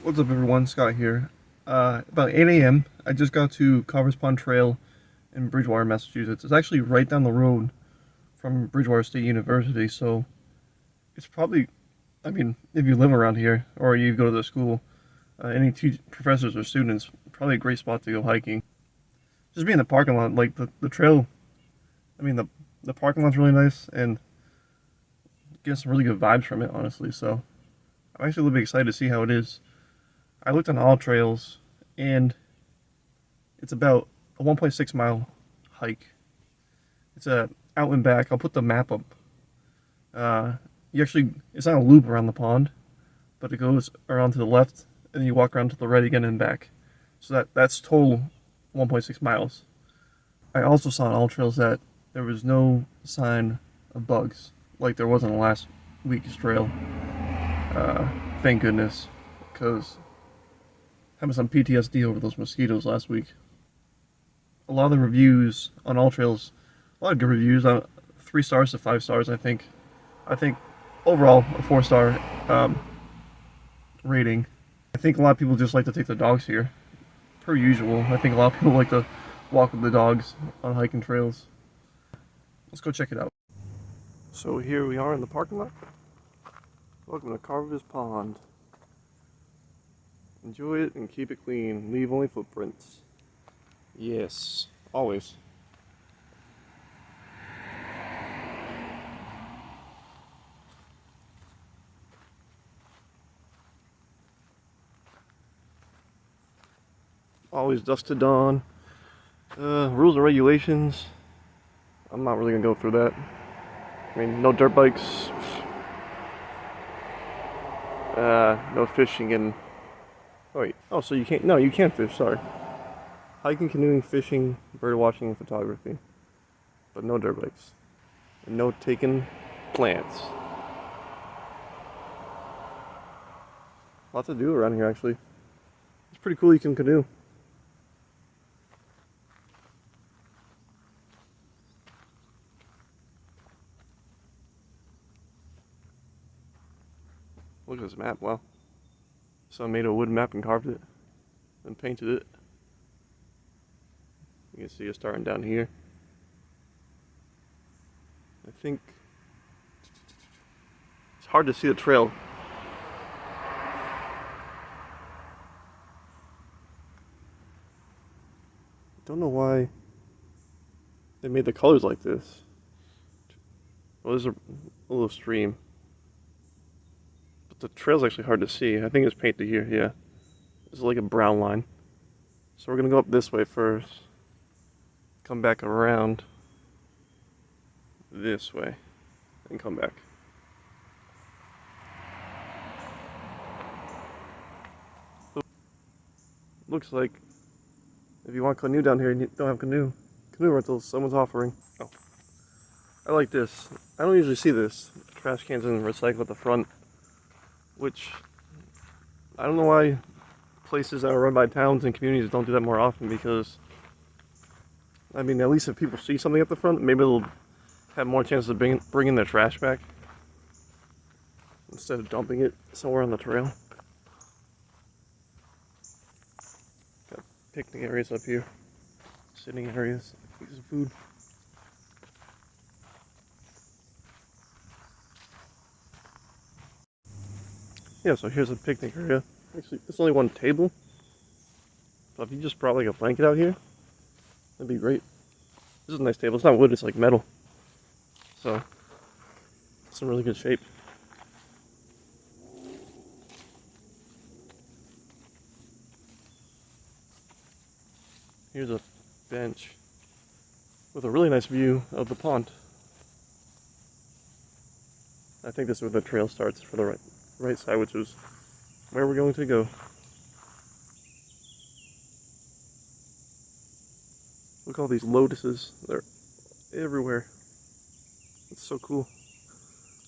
What's up, everyone? Scott here. About 8 a.m., I just got to Carver Pond Trail in Bridgewater, Massachusetts. It's actually right down the road from Bridgewater State University, so it's probably, if you live around here or you go to the school, any professors or students, probably a great spot to go hiking. Just be in the parking lot, like the trail, I mean, the parking lot's really nice and get some really good vibes from it, honestly, so I'm actually a little bit excited to see how it is. I looked on all trails, and it's about a 1.6 mile hike. It's a out and back. I'll put the map up. It's not a loop around the pond, but it goes around to the left, and then you walk around to the right again and back. So that's total 1.6 miles. I also saw on all trails that there was no sign of bugs, like there was on the last week's trail. Thank goodness, because having some PTSD over those mosquitoes last week. A lot of the reviews on all trails, a lot of good reviews. 3 stars to 5 stars, I think. I think overall a 4 star rating. I think a lot of people just like to take the dogs here, per usual. I think a lot of people like to walk with the dogs on hiking trails. Let's go check it out. So here we are in the parking lot. Welcome to Carver's Pond. Enjoy it and keep it clean. Leave only footprints. Yes, always. Always dusk to dawn. Rules and regulations. I'm not really gonna go through that. I mean, no dirt bikes. No fishing and. Oh wait. Oh, so you can't. No, you can fish. Sorry. Hiking, canoeing, fishing, bird watching, and photography. But no dirt bikes. And no taking plants. Lots to do around here, actually. It's pretty cool you can canoe. Look at this map, wow. Someone made a wood map and carved it and painted it. You can see it starting down here. I think it's hard to see the trail. Don't know why they made the colors like this. Well, there's a little stream. But the trail's actually hard to see. I think it's painted here, yeah. It's like a brown line. So we're gonna go up this way first. Come back around this way and come back. Looks like if you want canoe down here and you don't have canoe rentals, someone's offering. Oh, I like this. I don't usually see this. Trash cans and recycle at the front, which I don't know why places that are run by towns and communities don't do that more often, because I mean, at least if people see something at the front, maybe they'll have more chances of bringing their trash back instead of dumping it somewhere on the trail. Got picnic areas up here, sitting areas, pieces of food. Yeah, so here's a picnic area. Actually, there's only one table, but if you just brought like a blanket out here, that'd be great. This is a nice table. It's not wood, it's like metal. So, it's in really good shape. Here's a bench with a really nice view of the pond. I think this is where the trail starts for the right side, which is where we're going to go. Look at all these lotuses. They're everywhere. It's so cool.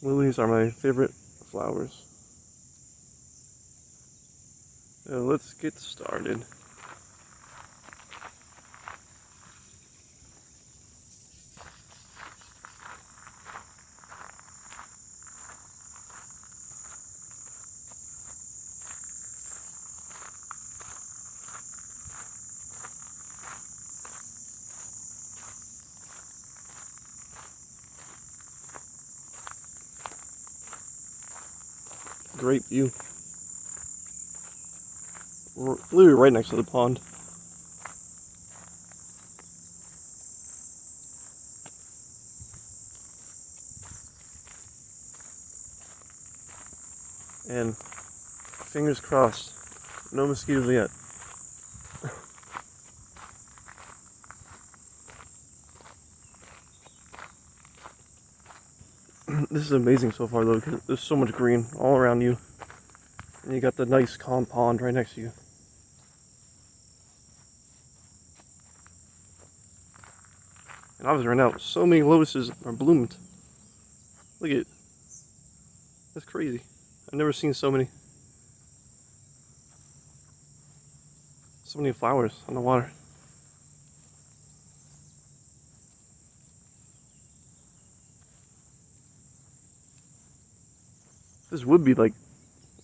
Lilies are my favorite flowers. Let's get started. great view. We're literally right next to the pond. And fingers crossed, no mosquitoes yet. This is amazing so far though, because there's so much green all around you. And you got the nice calm pond right next to you. And obviously right now, so many lotuses are bloomed. Look at it. That's crazy. I've never seen so many flowers on the water. This would be like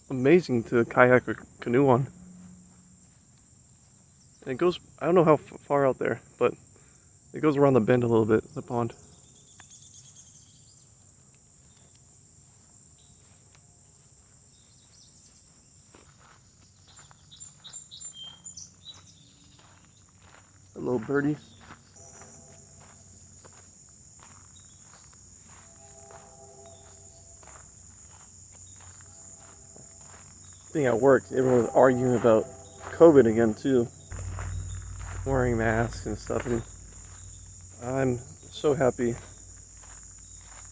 amazing to kayak or canoe on. And it goes, I don't know how far out there, but it goes around the bend a little bit, the pond. The little birdies. Being at work, everyone was arguing about COVID again too. Wearing masks and stuff. And I'm so happy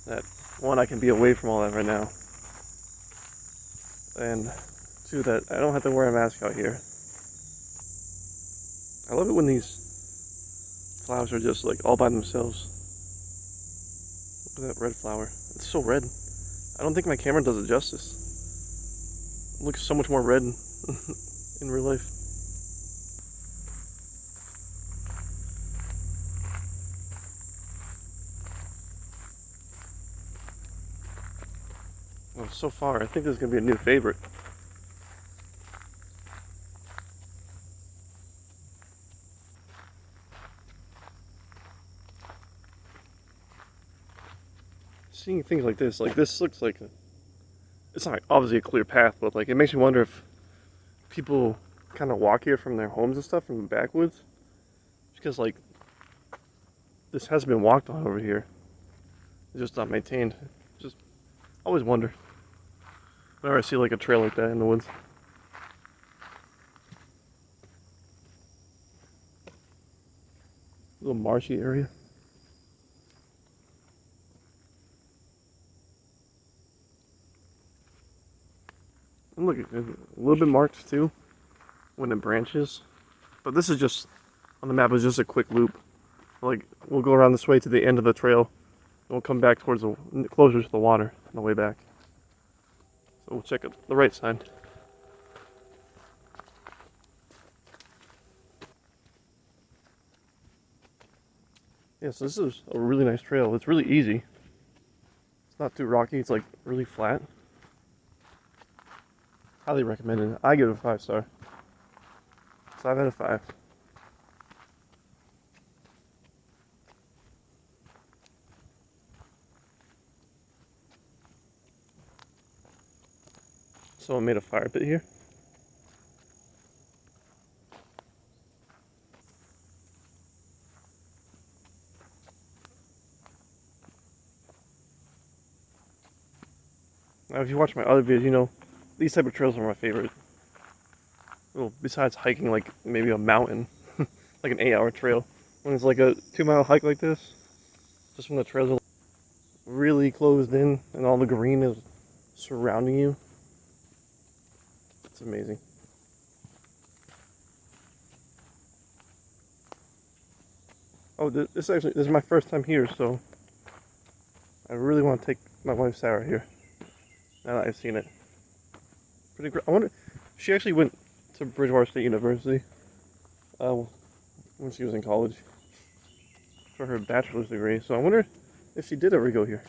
that one, I can be away from all that right now. And two, that I don't have to wear a mask out here. I love it when these flowers are just like all by themselves. Look at that red flower. It's so red. I don't think my camera does it justice. It looks so much more red in real life. Well, so far, I think this is going to be a new favorite. Seeing things like this looks like it's not obviously a clear path, but like it makes me wonder if people kind of walk here from their homes and stuff from the backwoods, because like this has been walked on over here. It's just not maintained. Just always wonder whenever I see like a trail like that in the woods. A little marshy area. And look, it's a little bit marked too when it branches. But this is just, on the map, is just a quick loop. Like, we'll go around this way to the end of the trail, and we'll come back towards closer to the water on the way back. So we'll check the right side. Yeah, so this is a really nice trail. It's really easy. It's not too rocky. It's like really flat. Highly recommended. I give it a 5-star. 5 out of 5. Someone made a fire pit here. Now, if you watch my other videos, you know these type of trails are my favorite. Well, besides hiking like maybe a mountain, like an 8-hour trail, when it's like a 2-mile hike like this, just when the trails are really closed in and all the green is surrounding you, it's amazing. Oh, this is my first time here, so I really want to take my wife Sarah here. Now that I've seen it. Pretty great. I wonder, she actually went to Bridgewater State University when she was in college for her bachelor's degree. So I wonder if she did ever go here.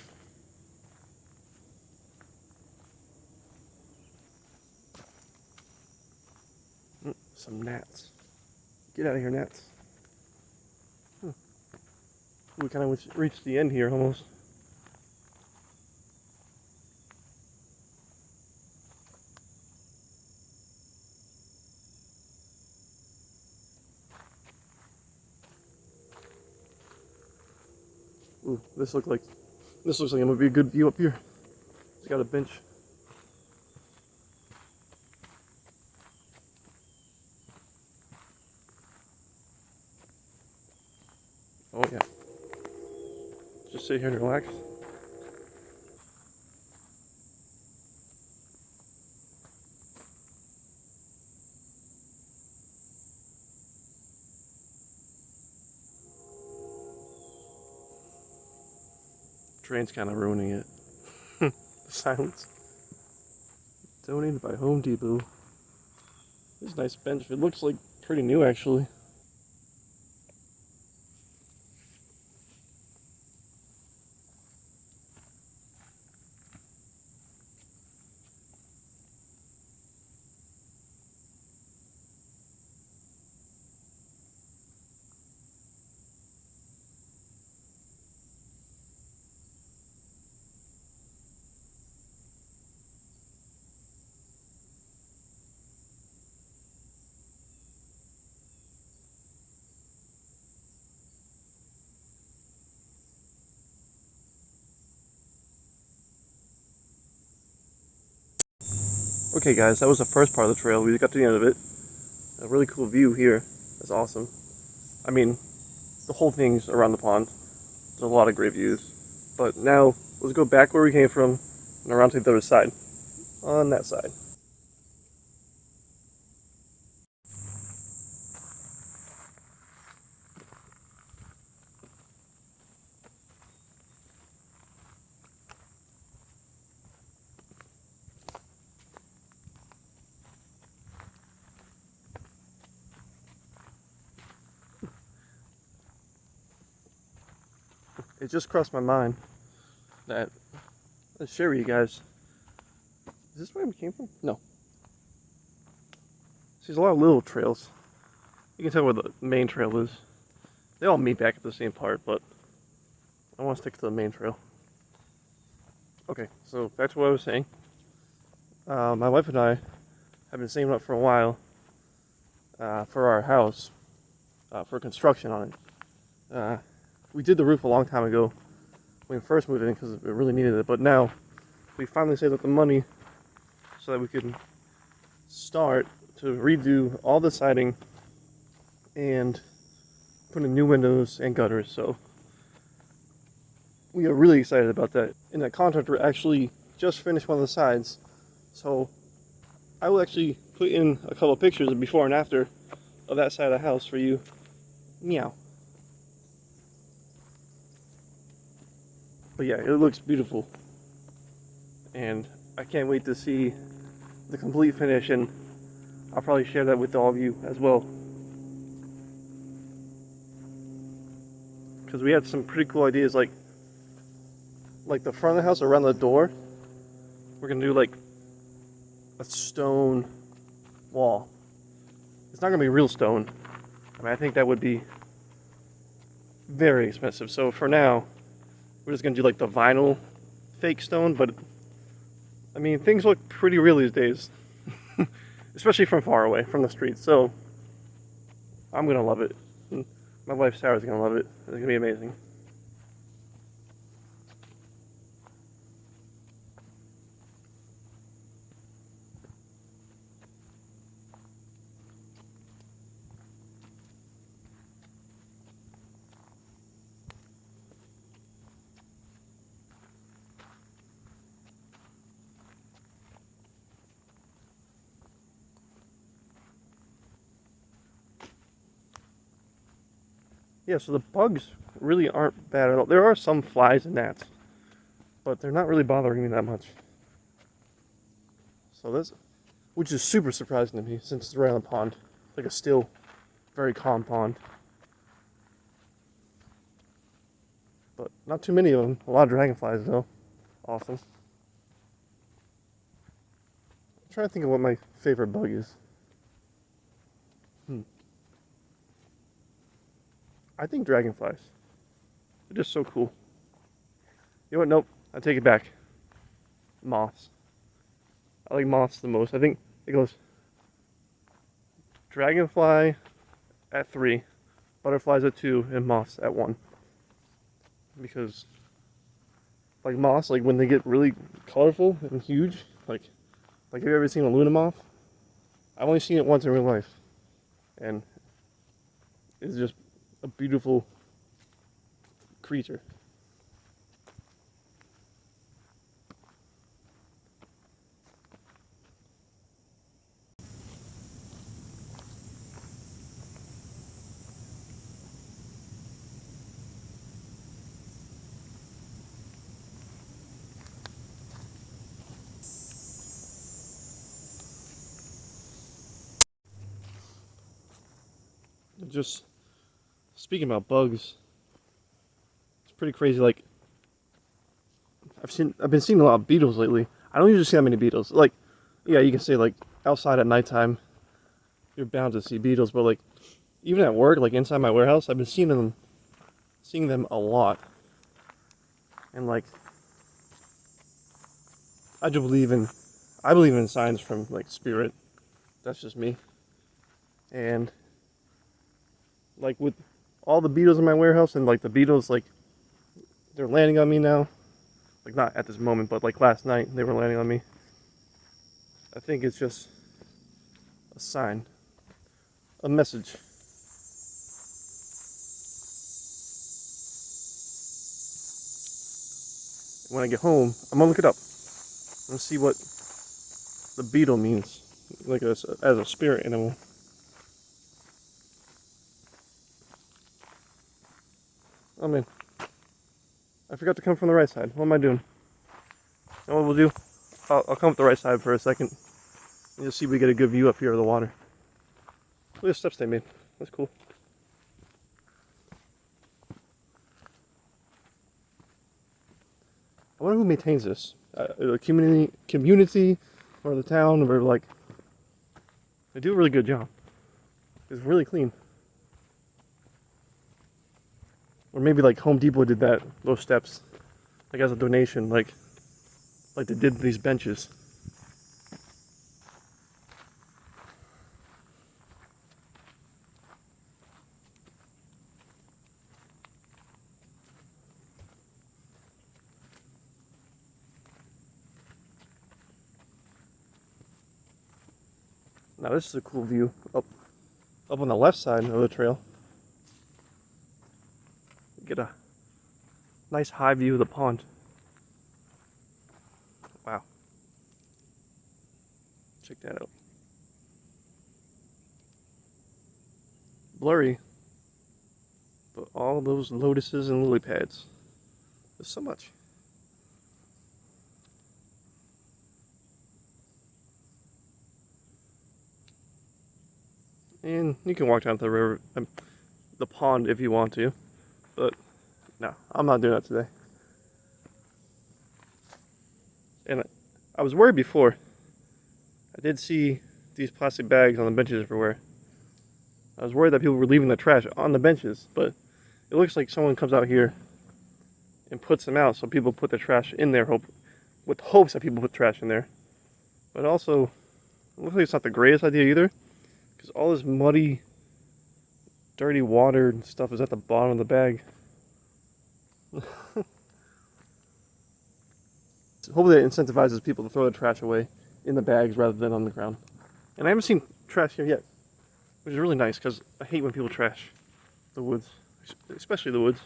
Some gnats. Get out of here, gnats. We kind of reached the end here almost. Ooh, this looks like it would be a good view up here. It's got a bench. Oh yeah. Just sit here and relax. Train's kind of ruining it. The silence. Donated by Home Depot. This is a nice bench. It looks like pretty new actually. Okay guys, that was the first part of the trail. We got to the end of it. A really cool view here. That's awesome. I mean, the whole thing's around the pond. There's a lot of great views. But now, let's go back where we came from and around to the other side. On that side. It just crossed my mind that, let's share with you guys. Is this where we came from? No. There's a lot of little trails. You can tell where the main trail is. They all meet back at the same part, but I want to stick to the main trail. Okay, so back to what I was saying. My wife and I have been saving up for a while for our house, for construction on it. We did the roof a long time ago when we first moved in because we really needed it, but now we finally saved up the money so that we can start to redo all the siding and put in new windows and gutters. So we are really excited about that. And that contractor actually just finished one of the sides, so I will actually put in a couple of pictures of before and after of that side of the house for you. Meow. But yeah, it looks beautiful, and I can't wait to see the complete finish, and I'll probably share that with all of you as well, because we had some pretty cool ideas, like the front of the house around the door. We're gonna do like a stone wall. It's not gonna be real stone. I mean, I think that would be very expensive. So for now, we're just gonna do like the vinyl fake stone, but I mean, things look pretty real these days, especially from far away from the street. So I'm gonna love it. And my wife Sarah's gonna love it. It's gonna be amazing. Yeah, so the bugs really aren't bad at all. There are some flies and gnats, but they're not really bothering me that much. So this, which is super surprising to me since it's right on the pond, like a still, very calm pond. But not too many of them. A lot of dragonflies though. Awesome. I'm trying to think of what my favorite bug is. I think dragonflies. They're just so cool. You know what? Nope. I take it back. Moths. I like moths the most. I think it goes dragonfly at 3, butterflies at 2, and moths at 1. because like moths, like when they get really colorful and huge, like have you ever seen a Luna moth? I've only seen it once in real life, and it's just a beautiful creature. Just speaking about bugs, it's pretty crazy. Like I've been seeing a lot of beetles lately. I don't usually see that many beetles. Like, yeah, you can say like outside at nighttime, you're bound to see beetles, but like even at work, like inside my warehouse, I've been seeing them a lot. And like I believe in signs from like spirit. That's just me. And like with all the beetles in my warehouse, and like the beetles, like they're landing on me now. Like not at this moment, but like last night they were landing on me. I think it's just a sign, a message. When I get home, I'm gonna look it up and see what the beetle means, like as a spirit animal. Oh man, I forgot to come from the right side. What am I doing? You know what we'll do? I'll come up the right side for a second and just see if we get a good view up here of the water. Look at the steps they made. That's cool. I wonder who maintains this. The community, or the town, or like they do a really good job. It's really clean. Or maybe like Home Depot did those steps, like as a donation, like they did these benches. Now this is a cool view up on the left side of the trail. Get a nice high view of the pond. Wow. Check that out. Blurry, but all those lotuses and lily pads. There's so much. And you can walk down to the river, the pond if you want to, but no, I'm not doing that today. And I was worried before. I did see these plastic bags on the benches everywhere. I was worried that people were leaving the trash on the benches, but it looks like someone comes out here and puts them out, so people put their trash in there, with hopes that people put trash in there. But also, it looks like it's not the greatest idea either, because all this muddy, dirty water and stuff is at the bottom of the bag. Hopefully it incentivizes people to throw the trash away in the bags rather than on the ground. And I haven't seen trash here yet, which is really nice, because I hate when people trash the woods, especially the woods.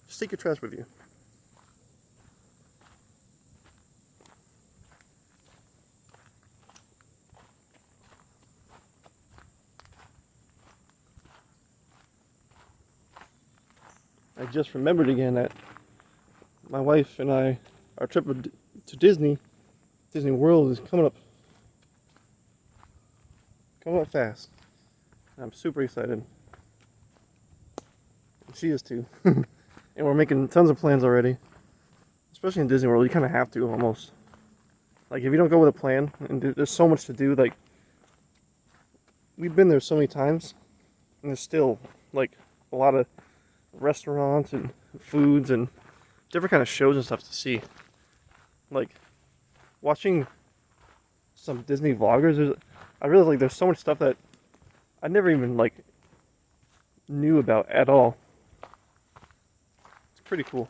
Just take your trash with you. I just remembered again that my wife and I, our trip to Disney World is coming up fast. I'm super excited. She is too. And we're making tons of plans already. Especially in Disney World, you kind of have to almost. Like if you don't go with a plan, and there's so much to do, like we've been there so many times, and there's still like a lot of restaurants and foods and different kind of shows and stuff to see. Like watching some Disney vloggers, I realize like there's so much stuff that I never even like knew about at all. pretty cool.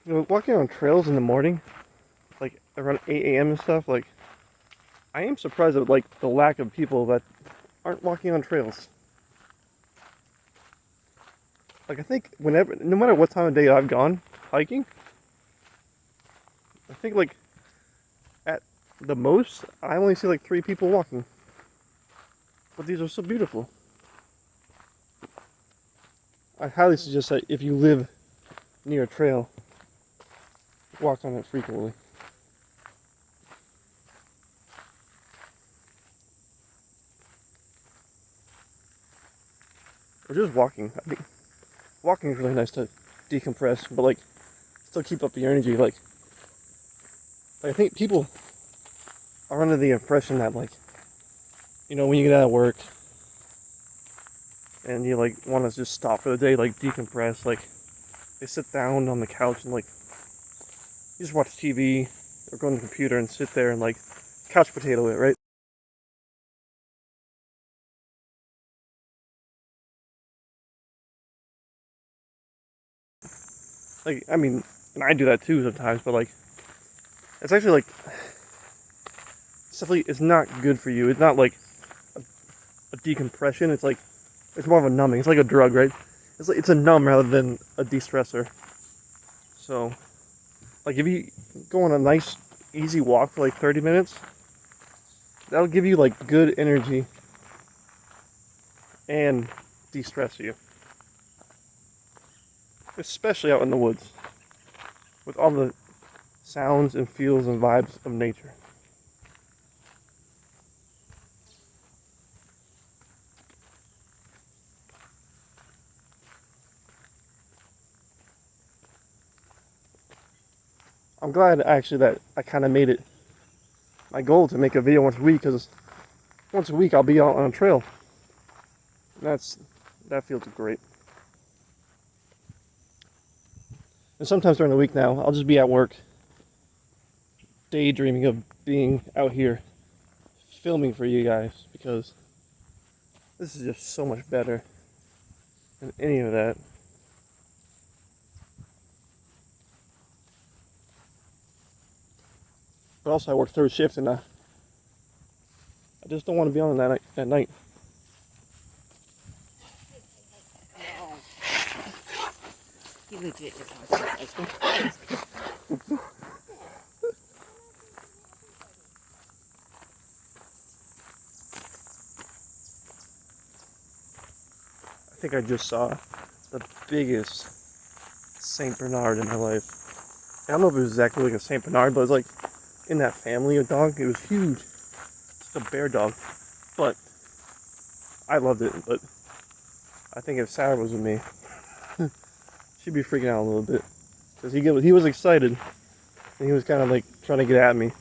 You know, walking on trails in the morning, like around 8 a.m. and stuff, like I am surprised at like the lack of people that aren't walking on trails. Like I think whenever, no matter what time of day I've gone hiking, I think like at the most I only see like 3 people walking. But these are so beautiful. I highly suggest that if you live near a trail, walk on it frequently. Or just walking. I think walking is really nice to decompress, but like still keep up the energy. Like I think people are under the impression that like, you know, when you get out of work and you like want to just stop for the day, like decompress, like they sit down on the couch and like you just watch TV or go on the computer and sit there and like couch potato it, right? Like, I mean, and I do that too sometimes, but like, it's actually like, it's definitely, it's not good for you. It's not like a decompression. It's like, it's more of a numbing. It's like a drug, right? It's like, it's a numb rather than a de-stressor. So, like if you go on a nice, easy walk for like 30 minutes, that'll give you like good energy and de-stress you. Especially out in the woods with all the sounds and feels and vibes of nature. I'm glad actually that I kind of made it my goal to make a video once a week, because once a week I'll be out on a trail. And that feels great. And sometimes during the week now, I'll just be at work, daydreaming of being out here filming for you guys, because this is just so much better than any of that. But also I work third shift and I just don't want to be on that at night. He legit just wants his ice cream. I think I just saw the biggest Saint Bernard in my life. I don't know if it was exactly like a Saint Bernard, but it was like in that family of dog. It was huge. It's a bear dog. But I loved it. But I think if Sarah was with me, she'd be freaking out a little bit. Because he was excited. And he was kind of like trying to get at me.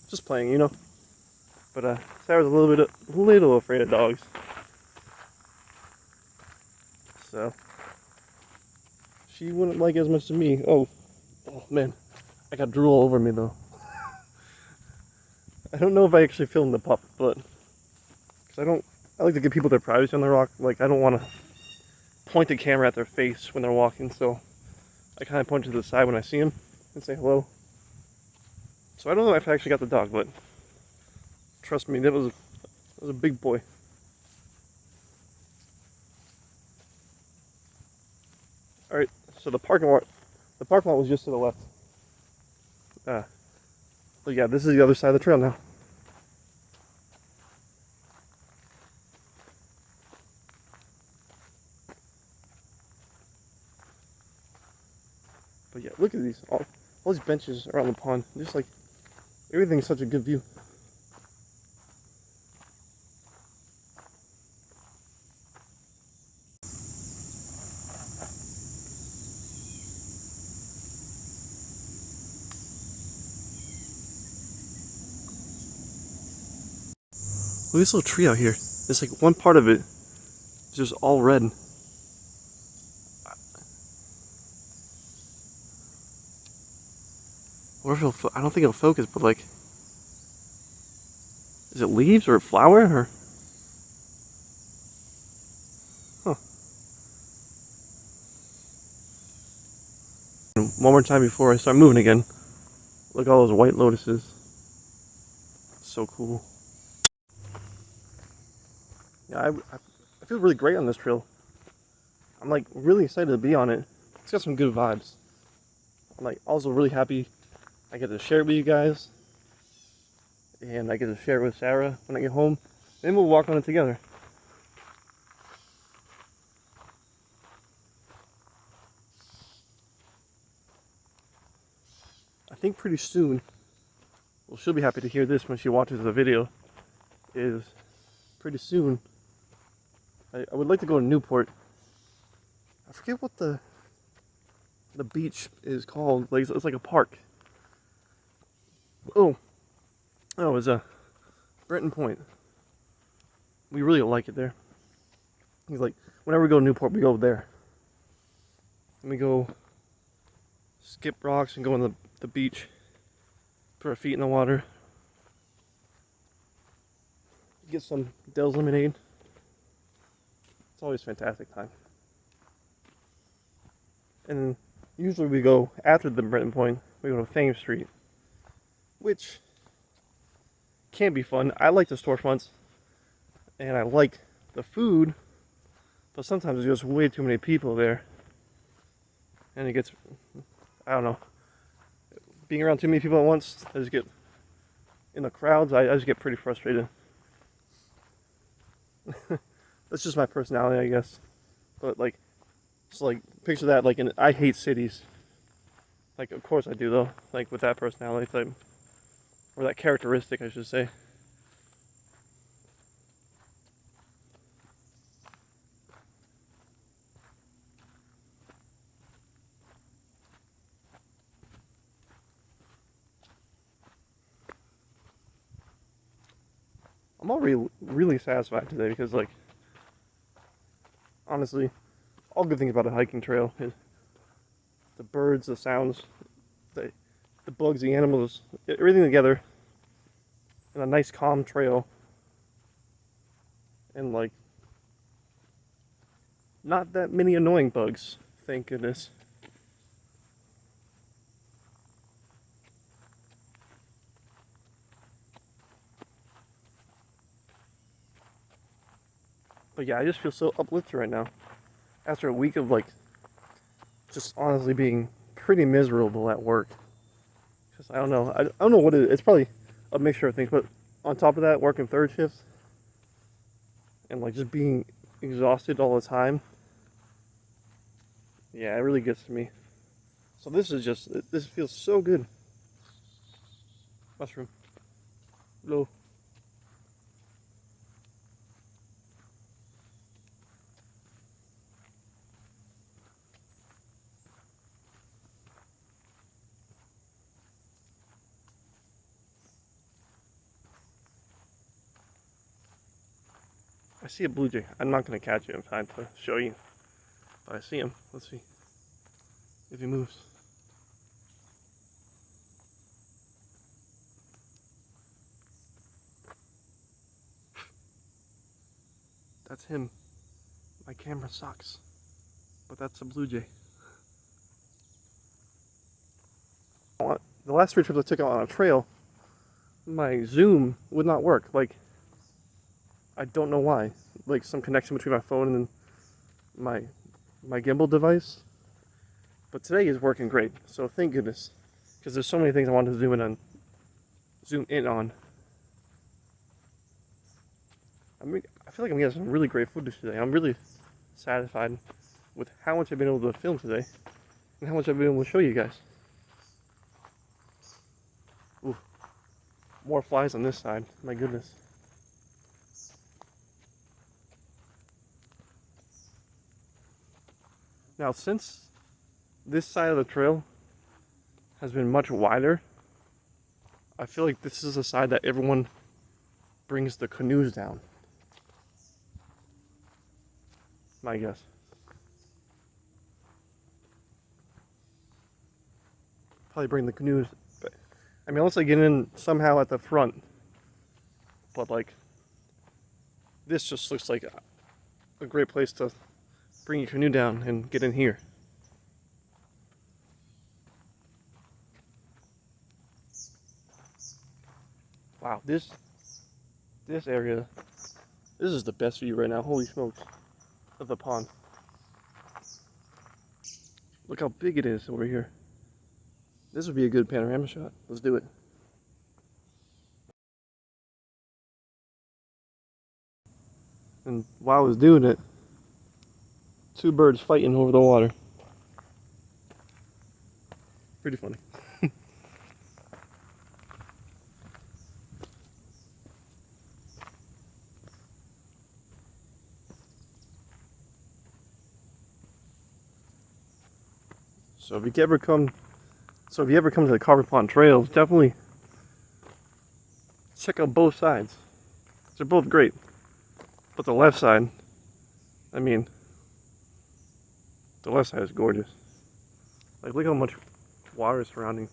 Just playing, you know. But Sarah's a little afraid of dogs. So she wouldn't like it as much as me. Oh man, I got drool all over me though. I don't know if I actually filmed the pup, but because I like to give people their privacy on the rock. Like I don't want to point the camera at their face when they're walking, so I kind of point to the side when I see them and say hello. So I don't know if I actually got the dog, but trust me, that was a big boy. All right, so the parking lot was just to the left. But yeah, this is the other side of the trail now. But yeah, look at these, all these benches around the pond. Just like, everything's such a good view. at this little tree out here. It's like one part of it is just all red. Or if it'll, I don't think it'll focus, but like, is it leaves or a flower or? Huh. And one more time before I start moving again. Look at all those white lotuses. So cool. Yeah, I feel really great on this trail. I'm like really excited to be on it. It's got some good vibes. I'm like also really happy I get to share it with you guys. And I get to share it with Sarah when I get home. Then we'll walk on it together. I think pretty soon, well, she'll be happy to hear this when she watches the video, is pretty soon I would like to go to Newport. I forget what the beach is called. Like, it's like a park. Oh, it's a Brenton Point. We really like it there. He's like, whenever we go to Newport, we go there. And we go skip rocks and go on the beach. Put our feet in the water. Get some Dell's lemonade. It's always a fantastic time. And usually we go after the Brenton Point, we go to Fame Street, which can be fun. I like the storefronts and I like the food, but sometimes there's just way too many people there. And it gets, I don't know, being around too many people at once, I just get, in the crowds, I just get pretty frustrated. That's just my personality, I guess. But like, it's like, picture that, like, I hate cities. Like, of course I do though, like with that personality type. Or that characteristic, I should say. I'm already really satisfied today because, like, honestly, all good things about a hiking trail is the birds, the sounds, the bugs, the animals, everything together in a nice calm trail. And like, not that many annoying bugs, thank goodness. But yeah, I just feel so uplifted right now. After a week of like, just honestly being pretty miserable at work. Because I don't know, I don't know what it is. It's probably a mixture of things, but on top of that, working third shifts and like just being exhausted all the time. Yeah, it really gets to me. So this feels so good. Mushroom. Hello. I see a blue jay. I'm not going to catch it in time to show you. But I see him. Let's see if he moves. That's him. My camera sucks. But that's a blue jay. The last 3 trips I took out on a trail, my zoom would not work. Like, I don't know why. Like some connection between my phone and my gimbal device. But today is working great. So thank goodness. Because there's so many things I wanted to zoom in on. I feel like I'm getting some really great footage today. I'm really satisfied with how much I've been able to film today. And how much I've been able to show you guys. Ooh. More flies on this side. My goodness. Now, since this side of the trail has been much wider, I feel like this is a side that everyone brings the canoes down. My guess. Probably bring the canoes. But, I mean, unless I get in somehow at the front. But like, this just looks like a great place to bring your canoe down and get in here. Wow, this area, this is the best view right now. Holy smokes, of the pond. Look how big it is over here. This would be a good panorama shot. Let's do it. And while I was doing it, two birds fighting over the water. Pretty funny. So if you ever come to the Carver Pond Trails, definitely check out both sides. They're both great. But the left side, I mean, the left side is gorgeous. Like, look how much water is surrounding.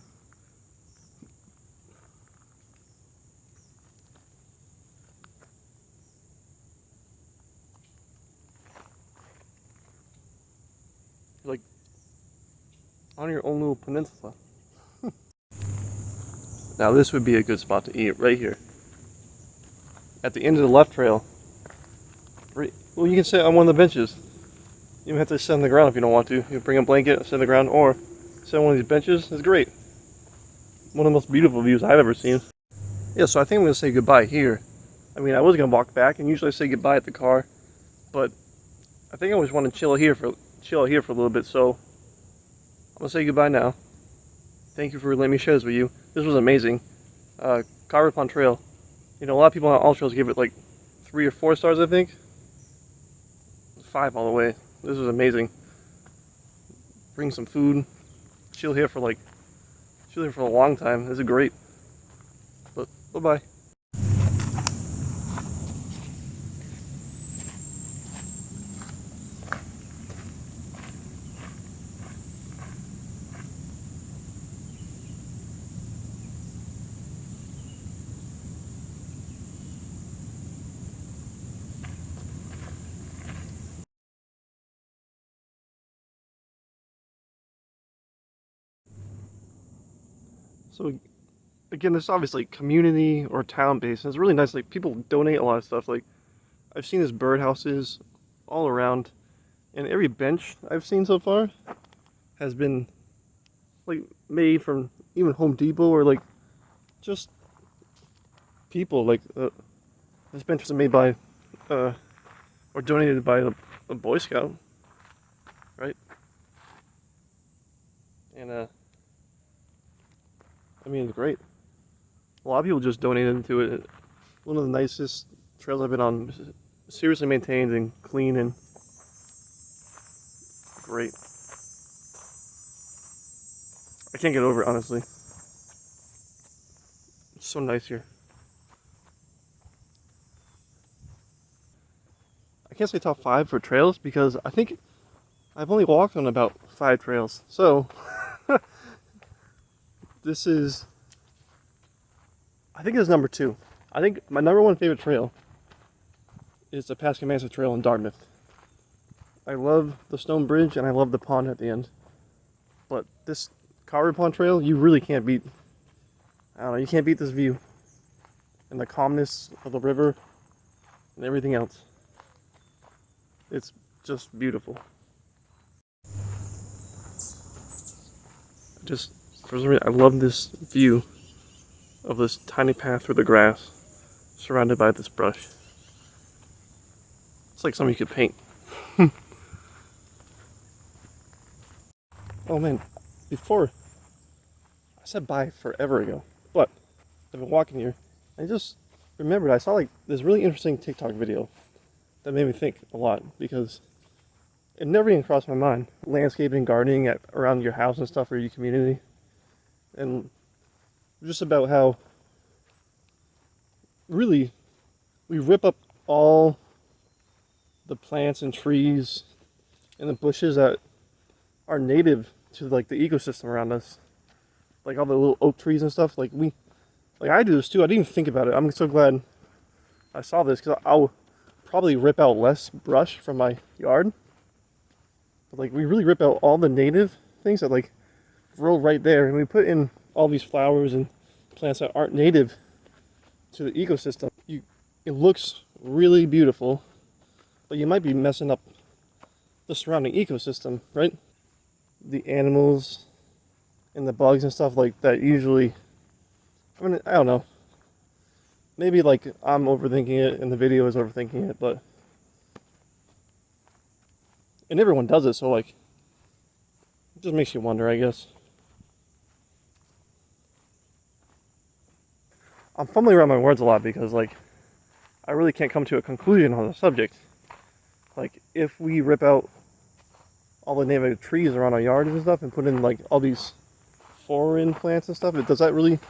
Like, on your own little peninsula. Now this would be a good spot to eat, right here. At the end of the left trail. Right, well, you can sit on one of the benches. You don't have to sit on the ground if you don't want to. You can bring a blanket, sit on the ground, or sit on one of these benches. It's great. One of the most beautiful views I've ever seen. Yeah, so I think I'm going to say goodbye here. I mean, I was going to walk back, and usually I say goodbye at the car, but I think I always want to chill here for a little bit, so I'm going to say goodbye now. Thank you for letting me share this with you. This was amazing. Carver Pond Trail. You know, a lot of people on all trails give it like 3 or 4 stars, I think. 5 all the way. This was amazing. Bring some food. Chill here for a long time. This is great. But bye-bye. So again, this is obviously community or town based, and it's really nice. Like, people donate a lot of stuff. Like, I've seen these birdhouses all around, and every bench I've seen so far has been like made from even Home Depot, or like just people. Like, this bench was made by or donated by a Boy Scout, right? And I mean, it's great. A lot of people just donated to it. One of the nicest trails I've been on. Seriously maintained and clean and great. I can't get over it, honestly. It's so nice here. I can't say top 5 for trails because I think I've only walked on about 5 trails. So this is, I think it's number 2. I think my number 1 favorite trail is the Pascamansa Trail in Dartmouth. I love the stone bridge and I love the pond at the end. But this Carver Pond Trail, you really can't beat. I don't know, you can't beat this view. And the calmness of the river and everything else. It's just beautiful. For some reason, I love this view of this tiny path through the grass, surrounded by this brush. It's like something you could paint. Oh man, before, I said bye forever ago, but I've been walking here, and I just remembered I saw like this really interesting TikTok video that made me think a lot, because it never even crossed my mind. Landscaping, gardening around your house and stuff, or your community. And just about how really we rip up all the plants and trees and the bushes that are native to like the ecosystem around us, like all the little oak trees and stuff. Like I do this too. I didn't even think about it. I'm so glad I saw this, because I'll probably rip out less brush from my yard. But like we really rip out all the native things that like grow right there, and we put in all these flowers and plants that aren't native to the ecosystem. It looks really beautiful, but you might be messing up the surrounding ecosystem, right? The animals and the bugs and stuff like that usually, I mean, I don't know. Maybe like I'm overthinking it and the video is overthinking it, but and everyone does it, so like it just makes you wonder, I guess. I'm fumbling around my words a lot because like I really can't come to a conclusion on the subject. Like if we rip out all the native trees around our yards and stuff and put in like all these foreign plants and stuff, does that really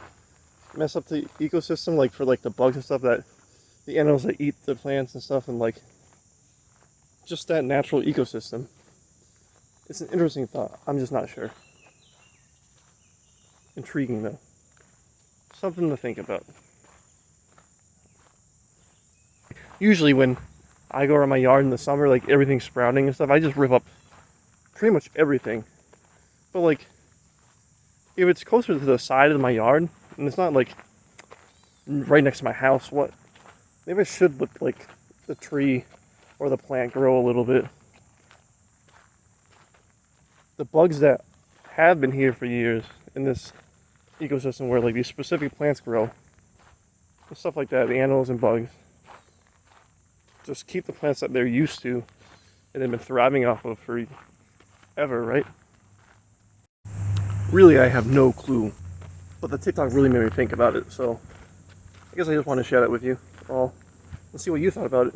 mess up the ecosystem, like for like the bugs and stuff, that the animals that eat the plants and stuff, and like just that natural ecosystem? It's an interesting thought. I'm just not sure. Intriguing though. Something to think about. Usually when I go around my yard in the summer, like everything's sprouting and stuff, I just rip up pretty much everything. But like if it's closer to the side of my yard and it's not like right next to my house, what maybe I should look like the tree or the plant grow a little bit. The bugs that have been here for years in this ecosystem where like these specific plants grow and stuff like that, the animals and bugs, just keep the plants that they're used to and they've been thriving off of for ever, right? Really, I have no clue, but the TikTok really made me think about it, so I guess I just want to share that with you all and see what you thought about it.